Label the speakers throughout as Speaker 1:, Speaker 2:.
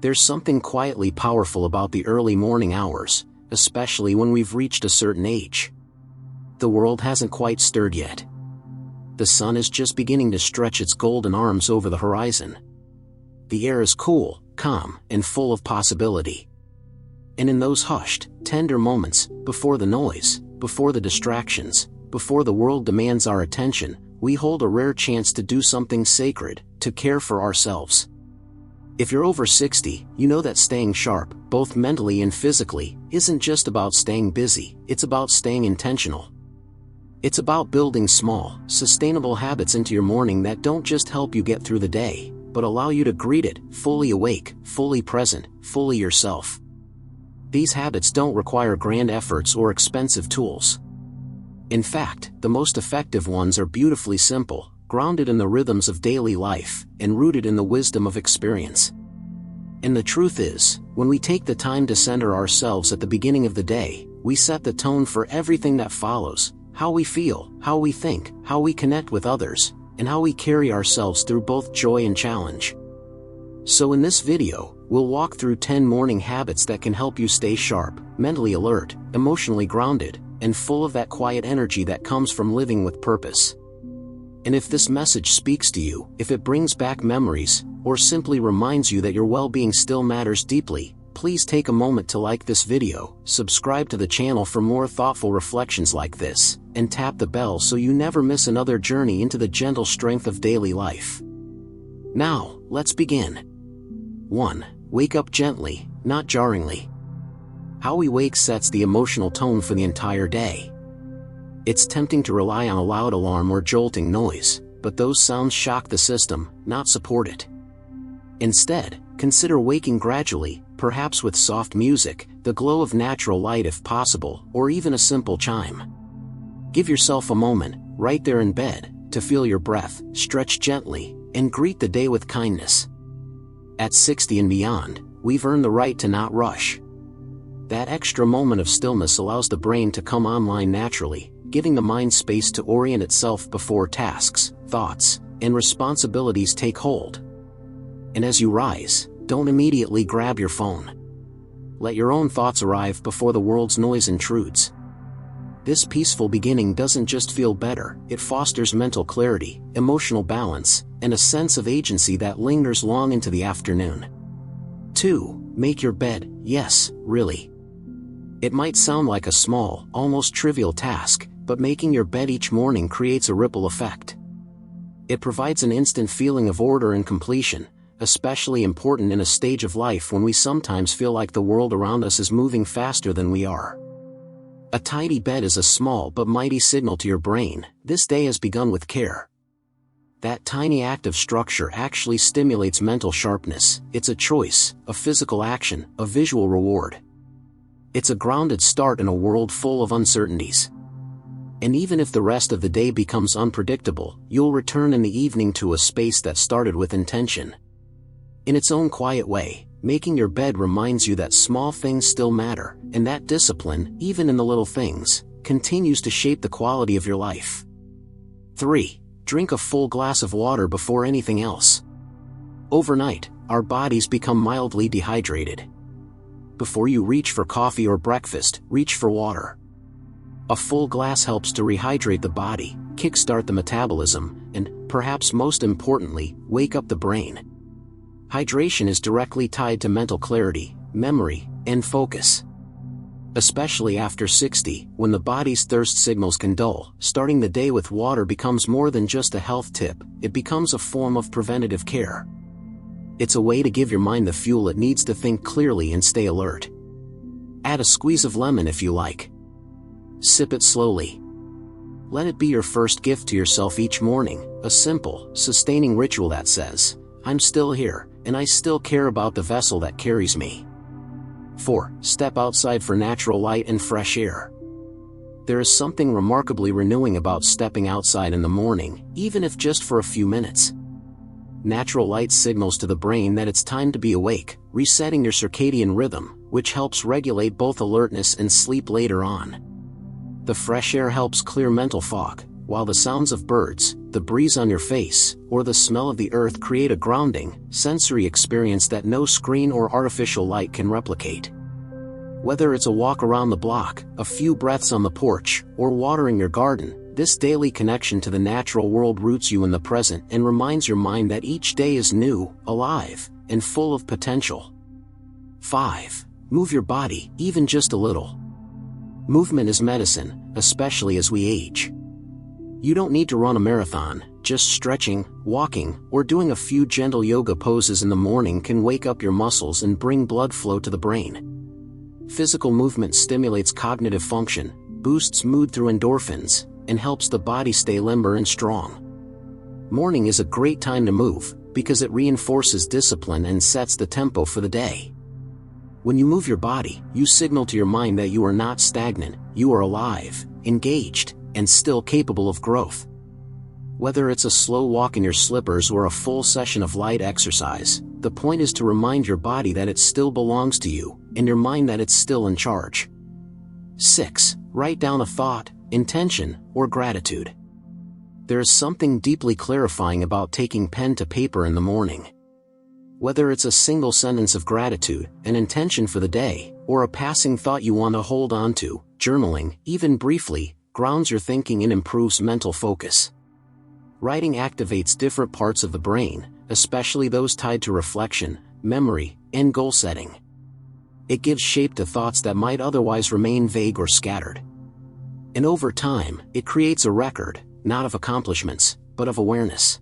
Speaker 1: There's something quietly powerful about the early morning hours, especially when we've reached a certain age. The world hasn't quite stirred yet. The sun is just beginning to stretch its golden arms over the horizon. The air is cool, calm, and full of possibility. And in those hushed, tender moments, before the noise, before the distractions, before the world demands our attention, we hold a rare chance to do something sacred, to care for ourselves. If you're over 60, you know that staying sharp, both mentally and physically, isn't just about staying busy, it's about staying intentional. It's about building small, sustainable habits into your morning that don't just help you get through the day, but allow you to greet it, fully awake, fully present, fully yourself. These habits don't require grand efforts or expensive tools. In fact, the most effective ones are beautifully simple, grounded in the rhythms of daily life, and rooted in the wisdom of experience. And the truth is, when we take the time to center ourselves at the beginning of the day, we set the tone for everything that follows: how we feel, how we think, how we connect with others, and how we carry ourselves through both joy and challenge. So in this video, we'll walk through 10 morning habits that can help you stay sharp, mentally alert, emotionally grounded, and full of that quiet energy that comes from living with purpose. And if this message speaks to you, if it brings back memories, or simply reminds you that your well-being still matters deeply, please take a moment to like this video, subscribe to the channel for more thoughtful reflections like this, and tap the bell so you never miss another journey into the gentle strength of daily life. Now, let's begin. 1. Wake up gently, not jarringly. How we wake sets the emotional tone for the entire day. It's tempting to rely on a loud alarm or jolting noise, but those sounds shock the system, not support it. Instead, consider waking gradually, perhaps with soft music, the glow of natural light if possible, or even a simple chime. Give yourself a moment, right there in bed, to feel your breath, stretch gently, and greet the day with kindness. At 60 and beyond, we've earned the right to not rush. That extra moment of stillness allows the brain to come online naturally, giving the mind space to orient itself before tasks, thoughts, and responsibilities take hold. And as you rise, don't immediately grab your phone. Let your own thoughts arrive before the world's noise intrudes. This peaceful beginning doesn't just feel better, it fosters mental clarity, emotional balance, and a sense of agency that lingers long into the afternoon. 2. Make your bed. Yes, really. It might sound like a small, almost trivial task, but making your bed each morning creates a ripple effect. It provides an instant feeling of order and completion, especially important in a stage of life when we sometimes feel like the world around us is moving faster than we are. A tidy bed is a small but mighty signal to your brain: this day has begun with care. That tiny act of structure actually stimulates mental sharpness. It's a choice, a physical action, a visual reward. It's a grounded start in a world full of uncertainties. And even if the rest of the day becomes unpredictable, you'll return in the evening to a space that started with intention. In its own quiet way, making your bed reminds you that small things still matter, and that discipline, even in the little things, continues to shape the quality of your life. 3. Drink a full glass of water before anything else. Overnight, our bodies become mildly dehydrated. Before you reach for coffee or breakfast, reach for water. A full glass helps to rehydrate the body, kickstart the metabolism, and, perhaps most importantly, wake up the brain. Hydration is directly tied to mental clarity, memory, and focus. Especially after 60, when the body's thirst signals can dull, starting the day with water becomes more than just a health tip, it becomes a form of preventative care. It's a way to give your mind the fuel it needs to think clearly and stay alert. Add a squeeze of lemon if you like. Sip it slowly. Let it be your first gift to yourself each morning, a simple, sustaining ritual that says, "I'm still here, and I still care about the vessel that carries me." 4. Step outside for natural light and fresh air. There is something remarkably renewing about stepping outside in the morning, even if just for a few minutes. Natural light signals to the brain that it's time to be awake, resetting your circadian rhythm, which helps regulate both alertness and sleep later on. The fresh air helps clear mental fog, while the sounds of birds, the breeze on your face, or the smell of the earth create a grounding, sensory experience that no screen or artificial light can replicate. Whether it's a walk around the block, a few breaths on the porch, or watering your garden, this daily connection to the natural world roots you in the present and reminds your mind that each day is new, alive, and full of potential. 5. Move your body, even just a little. Movement is medicine, especially as we age. You don't need to run a marathon, just stretching, walking, or doing a few gentle yoga poses in the morning can wake up your muscles and bring blood flow to the brain. Physical movement stimulates cognitive function, boosts mood through endorphins, and helps the body stay limber and strong. Morning is a great time to move, because it reinforces discipline and sets the tempo for the day. When you move your body, you signal to your mind that you are not stagnant, you are alive, engaged, and still capable of growth. Whether it's a slow walk in your slippers or a full session of light exercise, the point is to remind your body that it still belongs to you, and your mind that it's still in charge. 6. Write down a thought, intention, or gratitude. There is something deeply clarifying about taking pen to paper in the morning. Whether it's a single sentence of gratitude, an intention for the day, or a passing thought you want to hold on to, journaling, even briefly, grounds your thinking and improves mental focus. Writing activates different parts of the brain, especially those tied to reflection, memory, and goal setting. It gives shape to thoughts that might otherwise remain vague or scattered. And over time, it creates a record, not of accomplishments, but of awareness.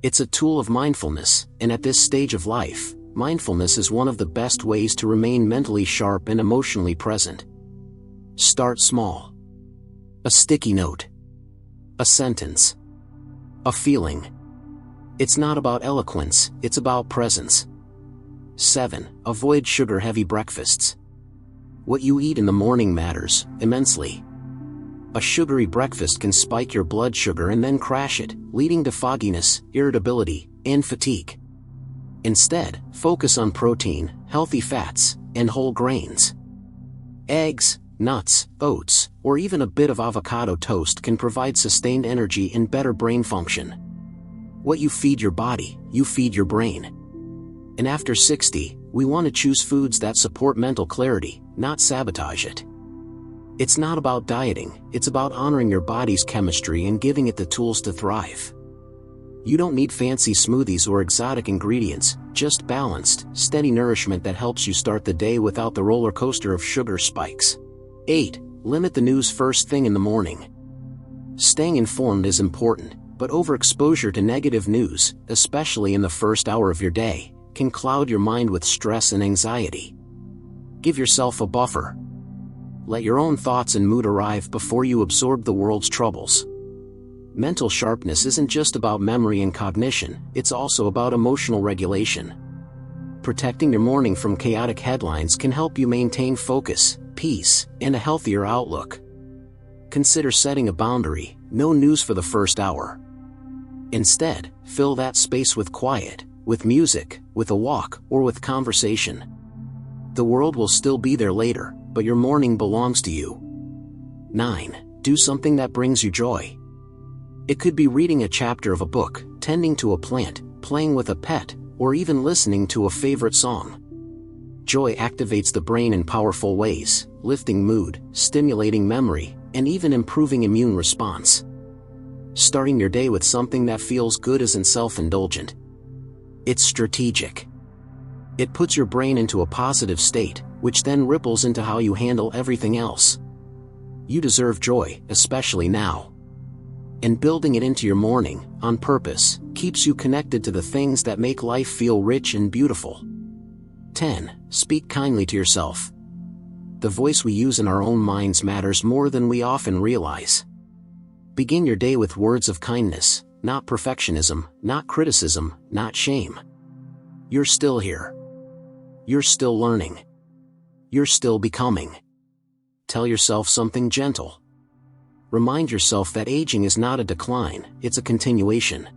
Speaker 1: It's a tool of mindfulness, and at this stage of life, mindfulness is one of the best ways to remain mentally sharp and emotionally present. Start small. A sticky note. A sentence. A feeling. It's not about eloquence, it's about presence. 7. Avoid sugar-heavy breakfasts. What you eat in the morning matters immensely. A sugary breakfast can spike your blood sugar and then crash it, leading to fogginess, irritability, and fatigue. Instead, focus on protein, healthy fats, and whole grains. Eggs, nuts, oats, or even a bit of avocado toast can provide sustained energy and better brain function. What you feed your body, you feed your brain. And after 60, we want to choose foods that support mental clarity, not sabotage it. It's not about dieting, it's about honoring your body's chemistry and giving it the tools to thrive. You don't need fancy smoothies or exotic ingredients, just balanced, steady nourishment that helps you start the day without the roller coaster of sugar spikes. 8. Limit the news first thing in the morning. Staying informed is important, but overexposure to negative news, especially in the first hour of your day, can cloud your mind with stress and anxiety. Give yourself a buffer. Let your own thoughts and mood arrive before you absorb the world's troubles. Mental sharpness isn't just about memory and cognition, it's also about emotional regulation. Protecting your morning from chaotic headlines can help you maintain focus, peace, and a healthier outlook. Consider setting a boundary, no news for the first hour. Instead, fill that space with quiet, with music, with a walk, or with conversation. The world will still be there later, but your morning belongs to you. 9. Do something that brings you joy. It could be reading a chapter of a book, tending to a plant, playing with a pet, or even listening to a favorite song. Joy activates the brain in powerful ways, lifting mood, stimulating memory, and even improving immune response. Starting your day with something that feels good isn't self-indulgent. It's strategic. It puts your brain into a positive state, which then ripples into how you handle everything else. You deserve joy, especially now. And building it into your morning, on purpose, keeps you connected to the things that make life feel rich and beautiful. 10. Speak kindly to yourself. The voice we use in our own minds matters more than we often realize. Begin your day with words of kindness, not perfectionism, not criticism, not shame. You're still here. You're still learning. You're still becoming. Tell yourself something gentle. Remind yourself that aging is not a decline, it's a continuation.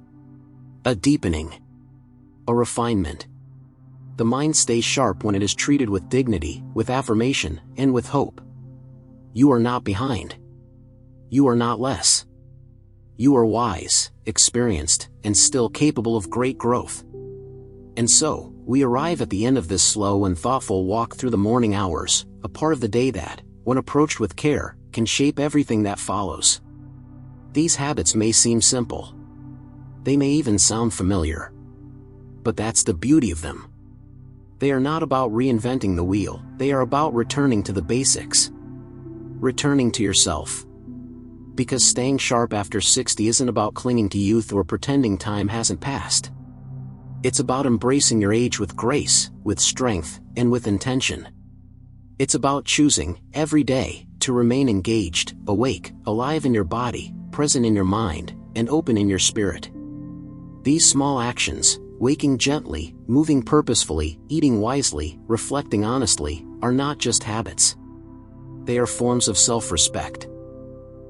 Speaker 1: A deepening. A refinement. The mind stays sharp when it is treated with dignity, with affirmation, and with hope. You are not behind. You are not less. you are wise, experienced, and still capable of great growth. And so, we arrive at the end of this slow and thoughtful walk through the morning hours, a part of the day that, when approached with care, can shape everything that follows. These habits may seem simple. They may even sound familiar. But that's the beauty of them. They are not about reinventing the wheel, they are about returning to the basics. Returning to yourself. Because staying sharp after 60 isn't about clinging to youth or pretending time hasn't passed. It's about embracing your age with grace, with strength, and with intention. It's about choosing, every day, to remain engaged, awake, alive in your body, present in your mind, and open in your spirit. These small actions, waking gently, moving purposefully, eating wisely, reflecting honestly, are not just habits. They are forms of self-respect,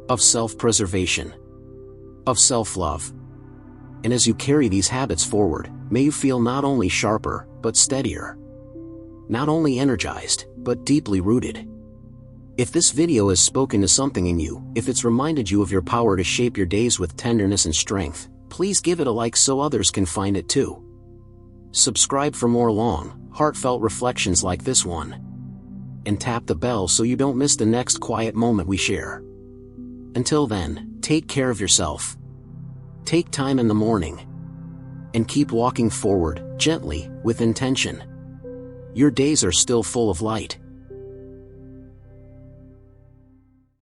Speaker 1: of self-preservation, of self-love. And as you carry these habits forward, may you feel not only sharper, but steadier. Not only energized, but deeply rooted. If this video has spoken to something in you, if it's reminded you of your power to shape your days with tenderness and strength, please give it a like so others can find it too. Subscribe for more long, heartfelt reflections like this one. And tap the bell so you don't miss the next quiet moment we share. Until then, take care of yourself. Take time in the morning. And keep walking forward, gently, with intention. Your days are still full of light.